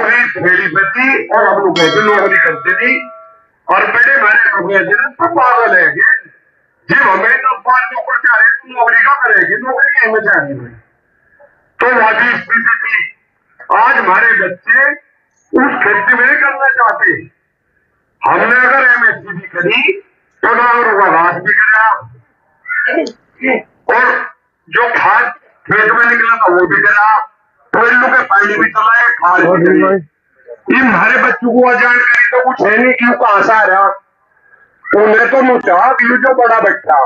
अभी फेरी बची और हम लोग कहते नौकरी करते थी और बड़े मारे लोग कहते थे तुम पागल है जी हमें 10 साल नौकर चाह रहे तुम नौकरी क्या करेगी नौकरी क्या में चाहिए तो वही स्थिति थी। आज हमारे बच्चे उस खेती में नहीं करना चाहते। हमने अगर एमएससी भी करी तो डांगरों का घास भी करा और जो खाद खेत में निकला था वो भी करा कोयलों के पानी भी चलाए खाद भी करी। ये हमारे बच्चों को जानकारी तो कुछ है नहीं क्यों कहां से आ रहा उन्हें तो मुझा यू जो बड़ा बैठा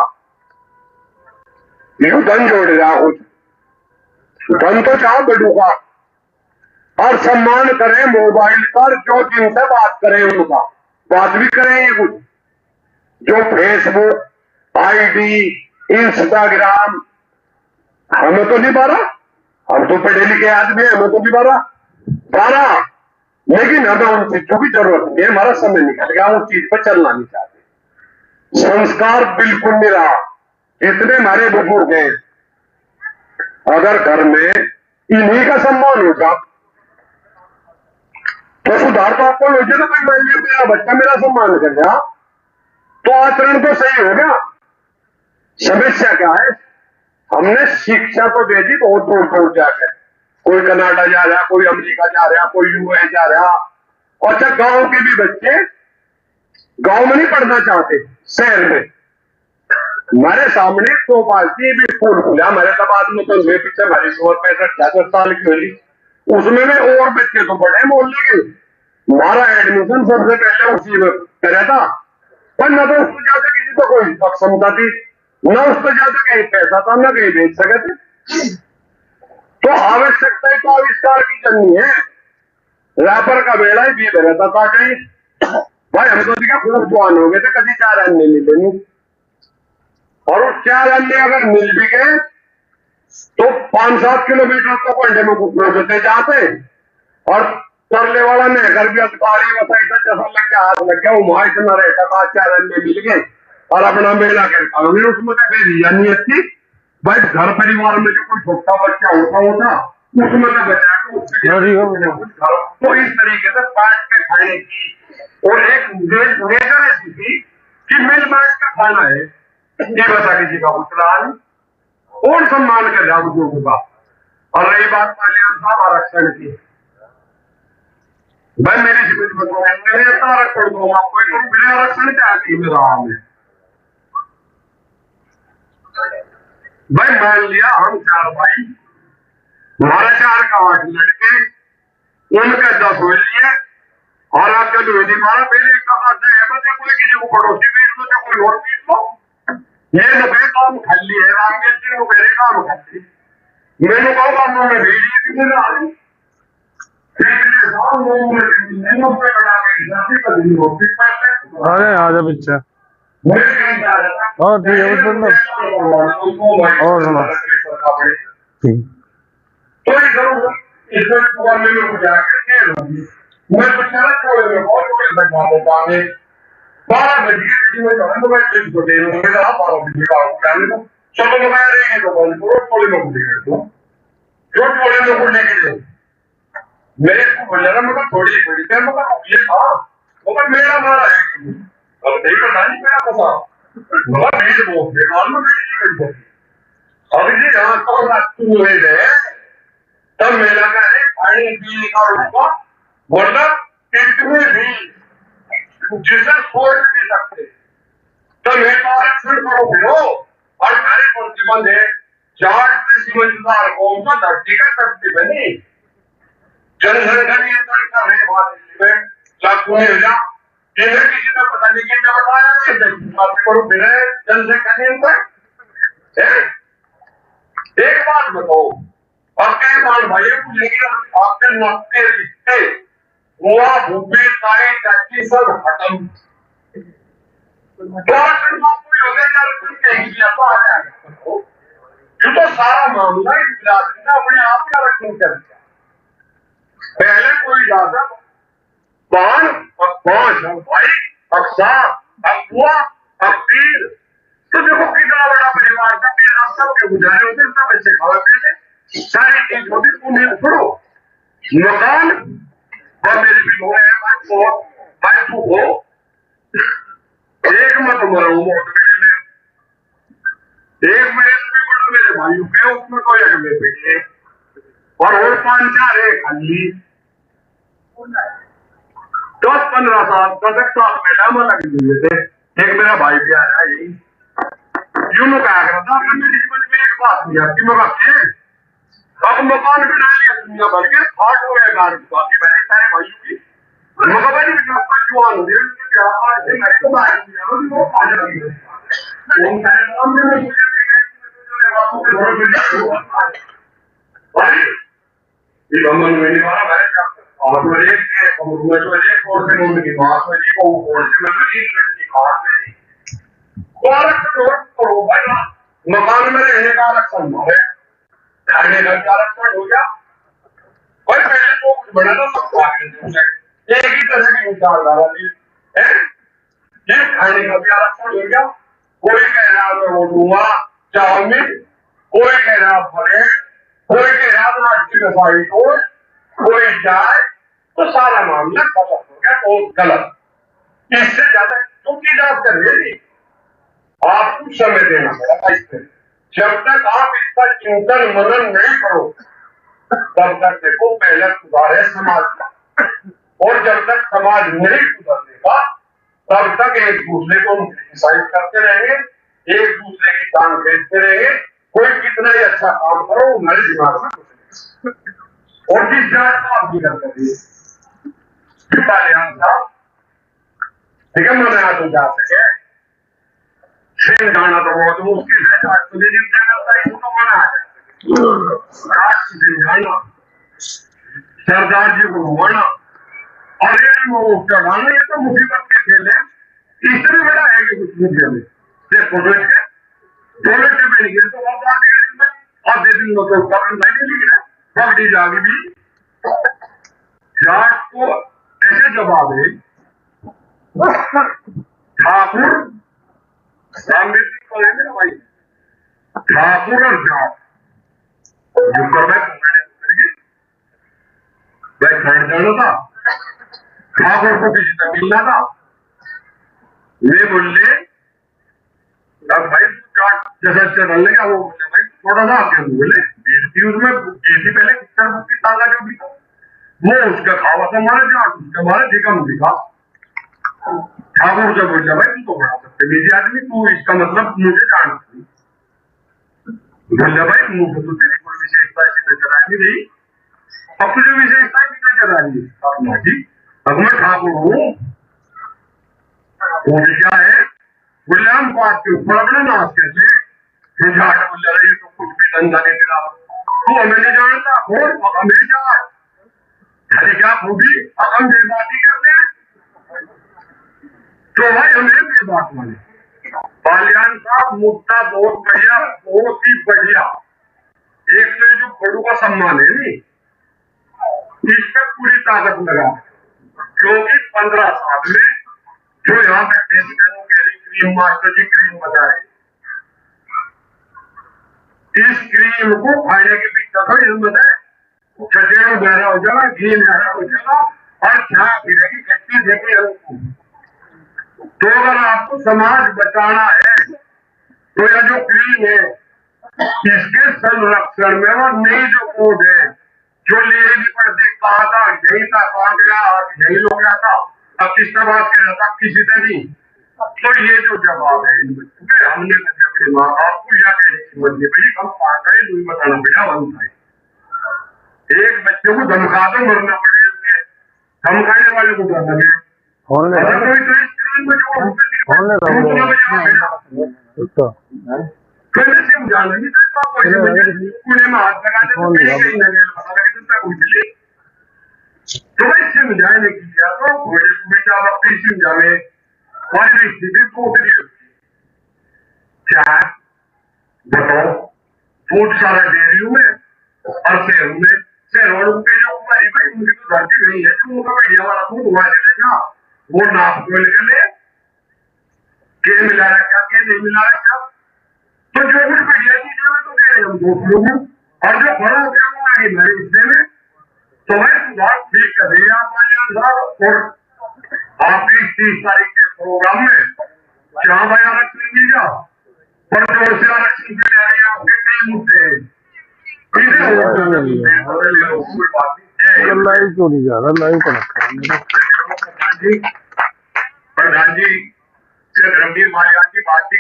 यू धन जोड़ रहा कुछ धन तो चाह बड़ूगा और सम्मान करें मोबाइल पर जो जिनसे बात करें उनका बात भी करें ये कुछ जो फेसबुक आईडी इंस्टाग्राम हमें तो नहीं बारा हम तो पढ़े लिखे आदमी हमें तो नहीं बारा लेकिन हमें उन चीजों की जरूरत नहीं है। हमारा समय निकल गया उस चीज पर चलना नहीं चाहते। संस्कार बिल्कुल नहीं रहा। इतने हमारे बुजुर्ग हैं अगर घर में इन्हीं का सम्मान होगा तो सुधार तो आपको हो जाएगा। कोई मान लिया मेरा बच्चा मेरा सम्मान कर गया तो आचरण तो सही हो गया। समस्या क्या है हमने शिक्षा तो दे दी बहुत दूर दूर जाकर कोई कनाडा जा रहा कोई अमेरिका जा रहा कोई यूएस जा रहा। अच्छा गांव के भी बच्चे गांव में नहीं पढ़ना चाहते शहर में। हमारे सामने तो पालती भी स्कूल खुला हमारे तबाद में तो पीछे हमारी 65-66 साल की हुई उसमें में और बच्चे तो बड़े मोहल्ले के। हमारा एडमिशन सबसे पहले उसी में करा था पर न तो उसको ज्यादा किसी को कोई सक्षमता थी न उसको ज्यादा कहीं पैसा था न कहीं बेच सके थे। तो आवश्यकता ही तो आविष्कार की करनी है। रैपर का बेड़ा ही भी रहता था कहीं भाई हम तो देखा खूब जवान हो गए थे कभी 4 अंडे मिले और उस 4 अंडे अगर मिल भी गए तो 5-7 किलोमीटर तो अंडे में घुटने देते जाते और तरले वाला ने घर भी अधिकारी वसाई था जैसा लग गया हाथ लग गया वो वहां इतना रहता था 4 अंडे मिल गए और अपना मेला करता उसमें तो फिर नहीं अच्छी भाई घर परिवार में जो कोई छोटा बच्चा होता उसमें तो बचा तो इस तरीके से बांट के खाने की और एक नेचर ऐसी थी कि मिल बांट का खाना है ये बता किसी का कुछ रहा नहीं और सम्मान कर रहा बुजुर्गों का। और रही बात कल्याण साहब आरक्षण की भाई मेरी जिम्मेदारी बताओ मेरे आरक्षण दो आपको बिना आरक्षण क्या आती मेरा में भाई मान लिया हम 4 भाई हमारा 4 का 8 लड़के उनका 10 हो लिए और आपका जो हमारा पहले का है कोई किसी को पड़ोसी पीट लो कोई और पीट लो ये लोग काम खाली है रामदेव सिंह को मेरे काम खाली मैंने कहो काम में भेजिए किसी ने आई अरे आजा बच्चा और ठीक है और सुना मैं बेचारा थोड़े में बहुत थोड़े बैठा देता है 12 बजे में जाने मैं ट्रेन को दे दूंगा मेरा 12 बजे का जाने को चलो मैं रहेंगे तो बोल रोज थोड़े में मुझे कर दो रोज थोड़े में को लेके दे मेरे को बोल रहा मैं थोड़ी बड़ी मैं ये था वो मेरा मारा है अब नहीं पता नहीं मेरा पता मतलब मेरे वो बेकार में नहीं कर सकती अभी जी यहां तो रात हुए गए तब मेरा का है खाने पीने का उसका वरना कितने भी जिसे छोड़ नहीं सकते तो मैं तो आरक्षण करो फिरो और सारे प्रतिबंध है 4 से समझदार कौन सा धरती का शक्ति बनी जनसंख्या नियंत्रण कर रहे बात में लागू नहीं हो जा जिन्हें किसी ने पता नहीं किसने बताया करो फिर जनसंख्या नियंत्रण एक बात बताओ और कई बार भाई लेकिन आपके नाते रिश्ते हुआ भूपे ताई चाची सब खत्म तो सारा मामला इस बिरादरी ने अपने आप का आरक्षण कर दिया। पहले कोई जाता 5 भाई अक्सा अकुआ अकील तो देखो कितना बड़ा परिवार था फिर आप सबके गुजारे होते सब बच्चे खाते थे सारी चीज होती उन्हें छोड़ो मकान और मेरे भी हो रहे हैं भाई तू हो एक मत मरो बहुत मेरे में एक मेरे से भी बड़ा मेरे भाइयों के उसमें कोई अगले पे और 5-4 है खाली 10-15 साल 10 साल पहले मैं लगे हुए थे। एक मेरा भाई भी आया यही यूं कहा करता था मेरे जीवन में एक बात नहीं आती मैं बाकी अब मकान बना लिया दुनिया भर के फाट हो गए बाकी मैंने सारे भाइयों की मकान भी आपका जवान हो उनके व्यापार से मेरे को बाहर दिया वो आ जाएगी वो सारे काम में मुझे भाई ये बंगल में नहीं मारा भाई और तो एक है और तो एक और से नोट की बात है जी वो और से मैं एक लड़की बात में और नोट करो भाई मकान में रहने का आरक्षण है रहने का आरक्षण हो गया और पहले तो कुछ बड़ा ना सब आगे एक ही तरह की विचारधारा थी है ये खाने का भी आरक्षण हो गया कोई कह रहा मैं वो दूंगा चाउमीन कोई कह रहा फले कोई कह रहा राष्ट्रीय रसाई को कोई जाए तो सारा मामला गलत हो गया और गलत इससे ज्यादा जो चीज आप कर रहे थे आपको समय देना पड़ेगा इससे जब तक आप इसका चिंतन मनन नहीं करो तब तक देखो पहले सुधारे समाज का और जब तक समाज नहीं सुधरनेगा तब तक एक दूसरे को क्रिटिसाइज करते रहेंगे एक दूसरे की टांग खींचते रहेंगे कोई कितना ही अच्छा काम करो हमारे दिमाग में और जिस जात का आप जिक्र करिए साहब ठीक है मैंने आज जा सके सिंह जाना तो बहुत मुश्किल है जिस जगह तो मना आ जाए सरदार जी को घुमाना और ये चढ़ाना ये तो मुसीबत के खेल है इससे भी बड़ा है कि कुछ नहीं खेले टॉयलेट के बैठ गए तो आधे दिन में तो कारण नहीं लिख रहा पकड़ी जागी भी जाट को ऐसे जवाब है ठाकुर रामदेव को है मेरा भाई ठाकुर और जाट जो कर मैं खड़ जाना था ठाकुर को किसी से मिलना था वे बोले अब भाई जैसा चल लेगा वो बोले भाई थोड़ा सा आगे बोले बेचती उसमें जैसी पहले पिक्चर बुक की ताजा जो भी था वो उसका खावा था हमारे जाट उसका हमारे देखा मुझे कहा ठाकुर से बोल भाई तू तो बड़ा सकते मेरी आदमी तू इसका मतलब मुझे जानती बोल भाई मुझे तो तेरी कोई विशेषता ऐसी नजर आ नहीं रही अब तुझे विशेषता भी नजर आ रही है जी अब मैं ठाकुर हूँ वो भी क्या है बोले हम बात के ऊपर अपना नाश कैसे जाट बोल रही तो कुछ भी धंधा नहीं तेरा तू हमें नहीं जानता और हमें जाट अरे क्या खूबी हम बेबाती करते हैं तो भाई हमें बेबात माने बालियान साहब मुद्दा बहुत बढ़िया बहुत ही बढ़िया एक तो जो बड़ू का सम्मान है नहीं इस पर पूरी ताकत लगा क्योंकि 15 साल में जो यहाँ पे क्रीम मास्टर जी क्रीम बताए इस क्रीम को खाने के पीछे तो हिम्मत है चचेरा गहरा हो जाएगा घी गहरा हो जाएगा और चाय गिरेगी खट्टी देगी हमको तो अगर आपको समाज बचाना है तो यह जो क्रीम है इसके संरक्षण में वो नई जो कोड है जो लेनी पड़ती कहा था यही था कहा गया यही हो गया था अब किसने बात कर रहा था किसी से नहीं तो ये जो जवाब है इन बच्चों के हमने अपने माँ बाप को या कहने की हम पाता है नहीं बताना पड़ा वन था एक बच्चे को धमका दो मरना पड़े धमकाने वाले को डर लगे समझाना नहीं था पुणे में हाथ लगा दे तो भाई समझाने की क्या तो घोड़े को बेटा आप अपनी समझावे और स्थिति दूसरी क्या बताओ फूड सारा डेयरियों में और शहरों में शहरों के जो हमारी भाई उनकी तो धरती नहीं है जो उनका बढ़िया वाला फूड हुआ लेगा वो नाप को निकल ले क्या मिला रखा क्या नहीं मिला रखा तो जो कुछ बढ़िया चीजों में तो दे रहे हम दोस्त लोग और जो खड़ा हो गया वो आगे मेरे हिस्से में तो भाई बात ठीक कर रही है आप भाईजान साहब। और आपकी 30 तारीख के प्रोग्राम में क्या भाई आरक्षण मिल जाओ पर जोर से आरक्षण से ले रहे हैं आपके कई मुद्दे हैं। लाइव क्यों नहीं जा रहा? लाइव कनेक्ट प्रधान जी से धर्मवीर माल्यान की बात में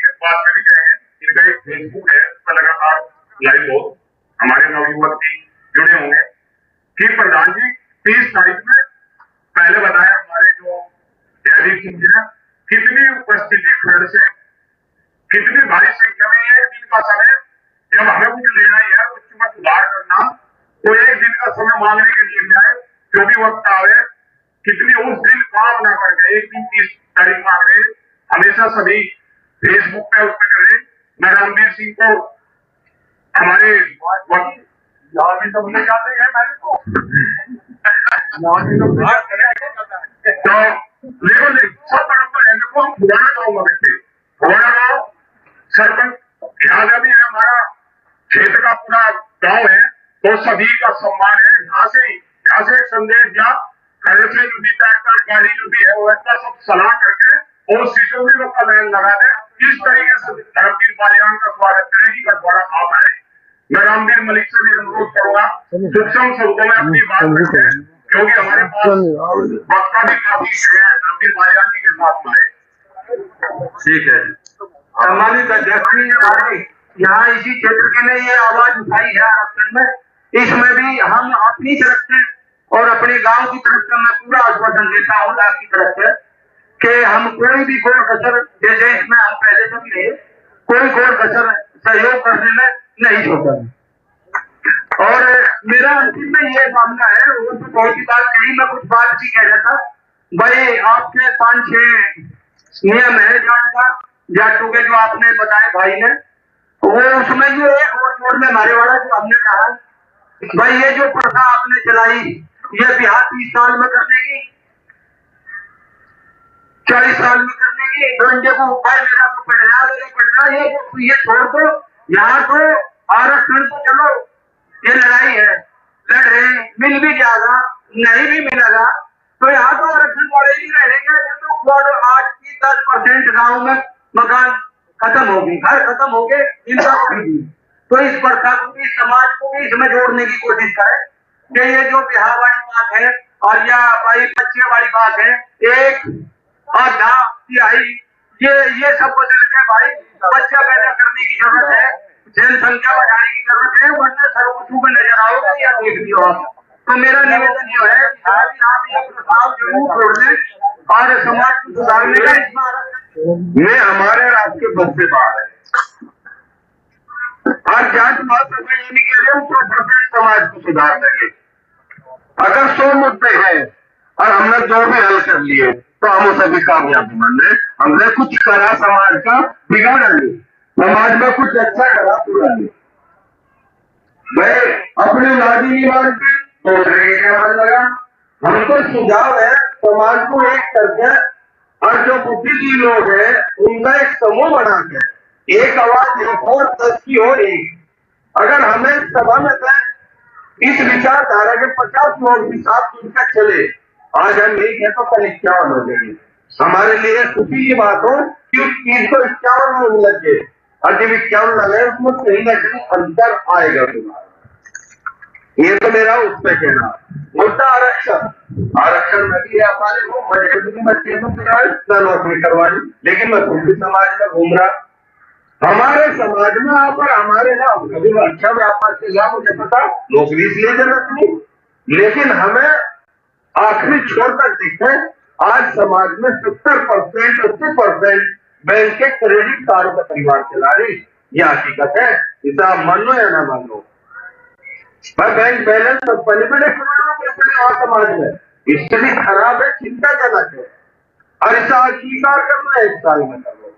भी कहेंगे। इनका एक फेसबुक है, उस पर लगातार लाइव हो हमारे नवयुवक भी जुड़े होंगे कि प्रधान जी 30 तारीख में पहले बताया हमारे जो जयदीप सिंह जी ने कितनी उपस्थिति खंड से कितनी भारी संख्या में एक दिन का समय जब हमें कुछ लेना ही है कुछ में सुधार करना तो एक दिन का समय मांगने के लिए जाए जो भी वक्त आवे कितनी उस दिन काम ना करके एक दिन 30 तारीख मांग रहे हमेशा सभी फेसबुक पे उस पर कर रहे। मैं रणवीर सिंह को हमारे यहाँ भी सब ले जाते हैं मेरे को तो लेकिन सब बराबर है। देखो हम पुराना गाँव में बैठे पुराना गाँव सरपंच यहाँ भी है हमारा क्षेत्र का पूरा गाँव है तो सभी का सम्मान है। यहाँ से एक संदेश दिया घर से जो भी ट्रैक्टर गाड़ी जो भी है वो ऐसा सब सलाह करके और सिसोली लोग का लाइन लगा दे। इस तरीके से धर्मवीर माल्यान का स्वागत करें कि बंटवारा खा पाए। मैं रामवीर मलिक से भी अनुरोध करूंगा सूक्ष्म शब्दों में अपनी बात रखें क्योंकि हमारे पास वक्ता भी काफी है धर्मवीर माल्यान जी के साथ में। ठीक है सम्मानित अध्यक्ष यहाँ इसी क्षेत्र के लिए ये आवाज उठाई है आरक्षण में इसमें भी हम अपनी तरफ से और अपने गांव की तरफ से मैं पूरा आश्वासन देता हूँ आपकी तरफ से कि हम कोई भी घोर कसर जैसे इसमें हम पहले से भी रहे कोई घोर कसर सहयोग करने में नहीं छोड़ेंगे। और मेरा अंतिम में ये मामला है वो तो बहुत ही बात कही मैं कुछ बात भी कह रहा था भाई आपके 5-6 नियम है जाटों के जो आपने बताए भाई ने वो उसमें जो एक और में हमारे वाला जो हमने कहा भाई ये जो प्रथा आपने चलाई ये बिहार 30 साल में करने की 40 साल में करने की घंटे को भाई मेरा तो पड़ रहा ये छोड़ दो यहाँ तो आरक्षण तो चलो ये लड़ाई है लड़ रहे मिल भी जाएगा नहीं भी मिलेगा तो यहाँ तो आरक्षण वाले ही रहेंगे। तो आज की 10% गाँव में मकान खत्म होगी घर खत्म हो गए इनका तो इस प्रथा को भी समाज को भी इसमें जोड़ने की कोशिश करें कि ये जो बिहार वाली बात है और या भाई बच्चे वाली बात है एक आधा तिहाई ये सब बदल के भाई बच्चा पैदा करने की जरूरत है जनसंख्या बढ़ाने की जरूरत है वरना सर्वसु में नजर आओगे या देख लियो आप। तो मेरा निवेदन ये है आप ये प्रभाव जरूर छोड़ दें और समाज को सुधारने का इसमें मैं हमारे राष्ट्रीय बस से बाहर है और जांच बात यानी के लिए 100% समाज को सुधार देंगे। अगर 100 मुद्दे हैं और हमने 2 भी हल कर लिए तो हम उसे भी कामयाबी मान रहे हमने कुछ करा समाज का बिगाड़ा नहीं समाज में कुछ अच्छा करा पूरा नहीं। मैं अपनी नादी नहीं मानती तो क्या मन लगा हमको सुझाव है समाज को एक करके और जो बुद्धिजीवी लोग हैं उनका एक समूह बना के एक आवाज एक और 10 की हो एक अगर हमें सभा में इस विचारधारा के 50 लोग भी साथ मिलकर चले आज हम नहीं कहते तो कल 51 हो जाएंगे। हमारे लिए खुशी की बात हो कि उस चीज को 51 लोग लगे और जब 51 लगे उसमें कहीं ना कहीं अंतर आएगा। ये तो मेरा उस पर कहना मुद्दा आरक्षण में भी हमारे को बच्चे को नौकरी करवाई लेकिन मैं खुद भी समाज में घूम रहा हमारे समाज में पर हमारे ना कभी अच्छा व्यापार से गया मुझे पता नौकरी इसलिए जरूरत नहीं लेकिन हमें आखिरी छोर तक दिखते आज समाज में 70% 80% बैंक के क्रेडिट कार्ड का परिवार चला रही यह हकीकत है इसे आप मान लो या ना मान लो। बैंक बैलेंस करोड़ों और समाज में स्थिति खराब है चिंताजनक है और इसे अस्वीकार करना 1 साल में कर लो।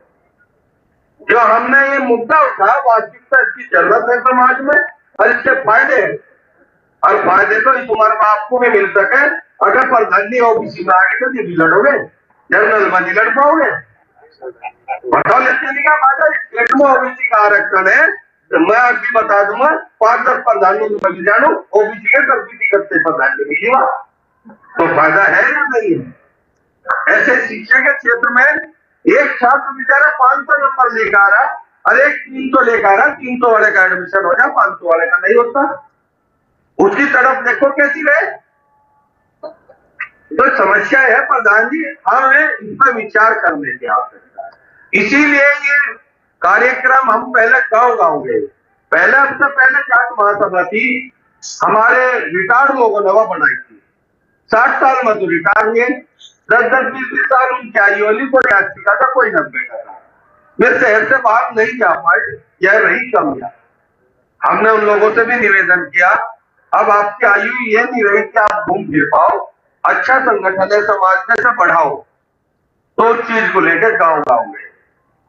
जो हमने ये मुद्दा उठा वास्तविकता इसकी जरूरत है समाज में और इससे फायदे हैं और फायदे तो तुम्हारे बाप को भी मिल सके अगर प्रधानी ओबीसी में आगे तो ये भी लड़ोगे जनरल में नहीं लड़ पाओगे। बताओ लेकिन का फायदा स्टेट में ओबीसी का आरक्षण है तो मैं अभी बता दूंगा 5-10 प्रधानों को मिल जानो ओबीसी के सर्टिफिकेट से प्रधान मिली तो फायदा है या नहीं है? ऐसे शिक्षा के क्षेत्र में एक छात्र बेचारा 500 नंबर लेकर आ रहा और एक 300 लेकर आ रहा, 300 वाले का एडमिशन हो जाए, 500 वाले का नहीं होता। उसकी तरफ देखो कैसी रहे। तो समस्या है प्रधान जी, हमें इस पर विचार करने की आवश्यकता है। इसीलिए ये कार्यक्रम हम पहले गांव गए। पहले हमसे पहले जाट महासभा थी, हमारे रिटायर्ड लोगों ने वो बनाई थी। 60 साल में तो रिटायर हुए, 10-10, 20-20 साल उनकी आयु वाली, कोई 80 का था, कोई 90 का था। वे शहर से बाहर नहीं जा पाए, यह रही कमियां। हमने उन लोगों से भी निवेदन किया, अब आपकी आयु ये नहीं रही कि आप घूम फिर पाओ, अच्छा संगठन है समाज में से बढ़ाओ। तो उस चीज को लेकर गांव में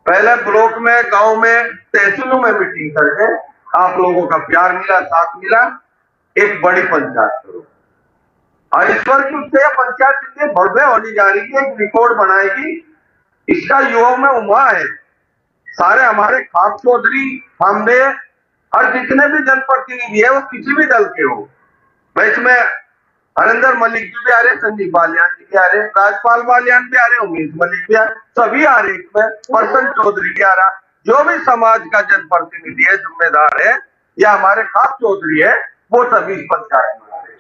पहले ब्लॉक में, गांव में, तहसीलों में मीटिंग करके आप लोगों का प्यार मिला, साथ मिला, एक बड़ी पंचायत करो। और ईश्वर की उससे पंचायत इतनी भव्य होनी जा रही है, एक रिकॉर्ड बनाएगी। इसका युवाओं में उम्मीद है। सारे हमारे खास चौधरी, हमने और जितने भी जनप्रतिनिधि है वो किसी भी दल के हो, मैं इसमें हरिंदर मलिक जी भी आ रहे, संजीव बालियान जी भी आ रहे, राजपाल बालियान भी आ रहे, उमेश मलिक भी आ रहे, सभी आ रहे। इसमें परसन चौधरी भी आ रहा। जो भी समाज का जनप्रतिनिधि है, जिम्मेदार है, या हमारे खास चौधरी है, वो सभी इस पंचायत में आ रहे।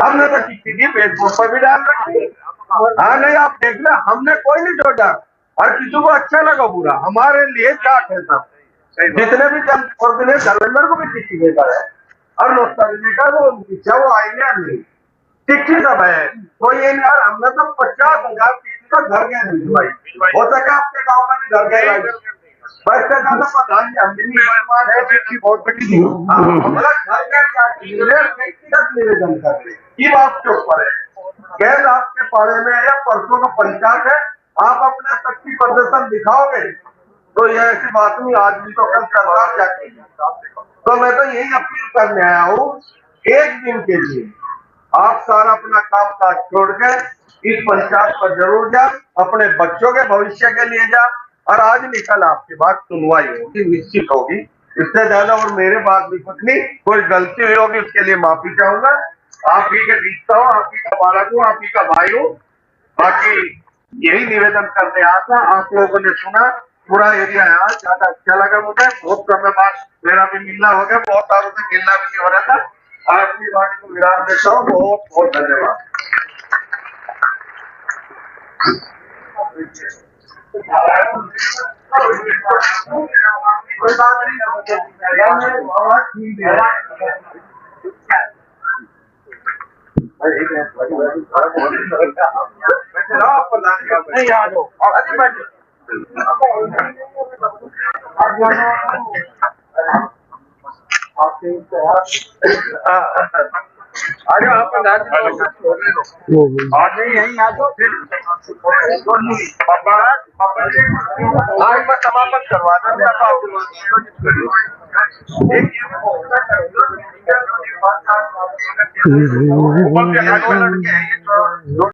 हमने तो किसी फेसबुक पर भी डाल रखी। हाँ नहीं, आप देख ले, हमने कोई नहीं छोड़ा और किसी को अच्छा लगा बुरा, हमारे लिए क्या है सब। जितने भी जनप्रतिनिधि धर्मेंद्र को भी चिट्ठी देता है और नौकरी का वो इच्छा वो आएंगे नहीं, चिट्ठी सब है। कोई ये नहीं, हमने तो 50,000 चिट्ठी का घर गए भिजवाई, हो सका आपके गाँव में भी घर गए, बस का ज्यादा प्रधान जी हम भी नहीं, चिट्ठी बहुत बड़ी थी, हमारा घर का व्यक्तिगत निवेदन कर रहे ये बात के ऊपर है। गैर आपके पारे में या परसों का पंचायत है, आप अपना शक्ति प्रदर्शन दिखाओगे तो यह ऐसी बात नहीं, आज भी तो कल सरकार जाती है। तो मैं तो यही अपील करने आया हूँ, एक दिन के लिए आप सारा अपना काम काज छोड़कर इस पंचायत पर जरूर जा, अपने बच्चों के भविष्य के लिए जा, और आज निकल आपकी बात सुनवाई होगी, निश्चित होगी। इससे ज्यादा और मेरे बात भी कुछ नहीं, कोई गलती हुई होगी उसके लिए माफी चाहूंगा। आप ही के रिश्ता हो, आप ही का बालक हो, आप ही का भाई हो। बाकी यही निवेदन करने आया था, आप लोगों ने सुना, पूरा एरिया है, ज्यादा अच्छा लगा मुझे। बहुत समय बाद मेरा भी मिलना हो गया, बहुत सालों से मिलना भी नहीं हो रहा था। अपनी वाणी को विराम देता हूँ, बहुत बहुत धन्यवाद। कोई बात नहीं, आ जाओ, अरे बैठो। अरे आप यही आ जाओ, फिर आज मैं समापन करवाना भी आप